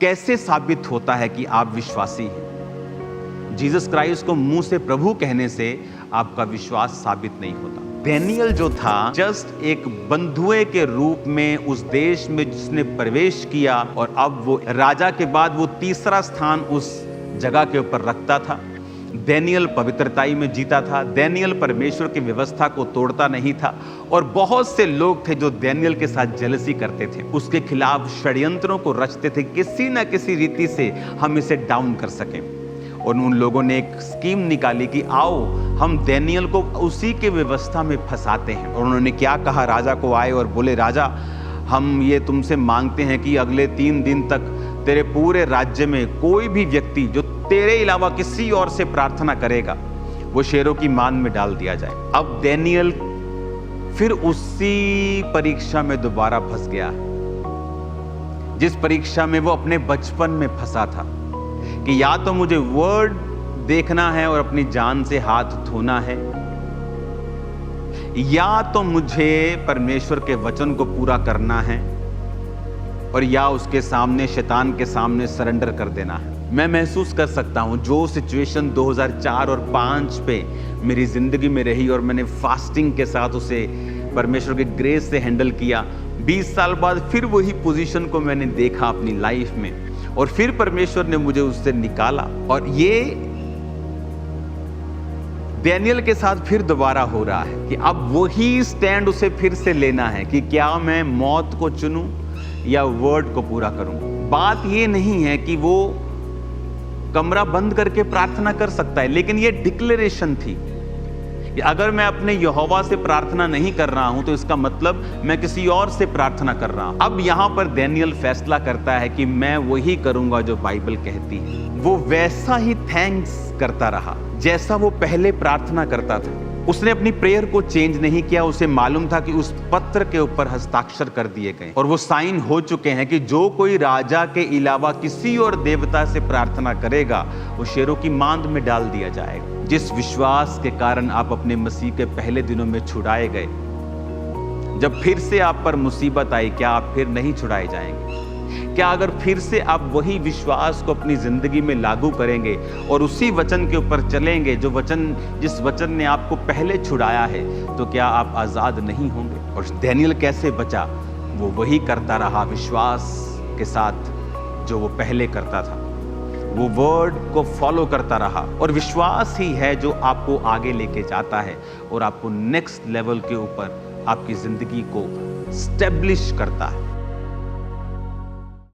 कैसे साबित होता है कि आप विश्वासी हैं? जीसस क्राइस्ट को मुंह से प्रभु कहने से आपका विश्वास साबित नहीं होता। डेनियल जो था जस्ट एक बंधुए के रूप में उस देश में जिसने प्रवेश किया और अब वो राजा के बाद वो तीसरा स्थान उस जगह के ऊपर रखता था। डेनियल पवित्रताई में जीता था। डेनियल परमेश्वर की व्यवस्था को तोड़ता नहीं था और बहुत से लोग थे जो डेनियल के साथ जेलसी करते थे, उसके खिलाफ षड्यंत्रों को रचते थे किसी न किसी रीति से हम इसे डाउन कर सकें। और उन लोगों ने एक स्कीम निकाली कि आओ हम डेनियल को उसी के व्यवस्था में फंसाते हैं। और उन्होंने क्या कहा, राजा को आए और बोले, राजा हम ये तुमसे मांगते हैं कि अगले 3 दिन तक तेरे पूरे राज्य में कोई भी व्यक्ति जो तेरे अलावा किसी और से प्रार्थना करेगा वो शेरों की मान में डाल दिया जाए। अब डेनियल फिर उसी परीक्षा में दोबारा फंस गया जिस परीक्षा में वो अपने बचपन में फंसा था कि या तो मुझे वर्ड देखना है और अपनी जान से हाथ धोना है, या तो मुझे परमेश्वर के वचन को पूरा करना है और या उसके सामने, शैतान के सामने सरेंडर कर देना है। मैं महसूस कर सकता हूं जो सिचुएशन 2004 और 5 पे मेरी जिंदगी में रही और मैंने फास्टिंग के साथ उसे परमेश्वर के ग्रेस से हैंडल किया। 20 साल बाद फिर वही पोजीशन को मैंने देखा अपनी लाइफ में और फिर परमेश्वर ने मुझे उससे निकाला। और ये डेनियल के साथ फिर दोबारा हो रहा है कि अब वही स्टैंड उसे फिर से लेना है कि क्या मैं मौत को चुनूं या वर्ड को पूरा करूं। बात ये नहीं है कि वो कमरा बंद करके प्रार्थना कर सकता है, लेकिन ये डिक्लेरेशन थी कि अगर मैं अपने यहोवा से प्रार्थना नहीं कर रहा हूं तो इसका मतलब मैं किसी और से प्रार्थना कर रहा हूं। अब यहां पर डेनियल फैसला करता है कि मैं वही करूंगा जो बाइबल कहती है। वो वैसा ही थैंक्स करता रहा जैसा वो पहले प्रार्थना करता था। उसने अपनी प्रेयर को चेंज नहीं किया। उसे मालूम था कि उस पत्र के ऊपर हस्ताक्षर कर दिए गए और वो साइन हो चुके हैं कि जो कोई राजा के अलावा किसी और देवता से प्रार्थना करेगा वो शेरों की मांद में डाल दिया जाएगा। जिस विश्वास के कारण आप अपने मसीह के पहले दिनों में छुड़ाए गए, जब फिर से आप पर मुसीबत आई, क्या आप फिर नहीं छुड़ाए जाएंगे? क्या अगर फिर से आप वही विश्वास को अपनी जिंदगी में लागू करेंगे और उसी वचन के ऊपर चलेंगे जिस वचन ने आपको पहले छुड़ाया है, तो क्या आप आजाद नहीं होंगे? और डेनियल कैसे बचा? वो वही करता रहा विश्वास के साथ जो वो पहले करता था। वो वर्ड को फॉलो करता रहा और विश्वास ही है जो आपको आगे लेके जाता है और आपको नेक्स्ट लेवल के ऊपर आपकी जिंदगी को स्टेब्लिश करता है।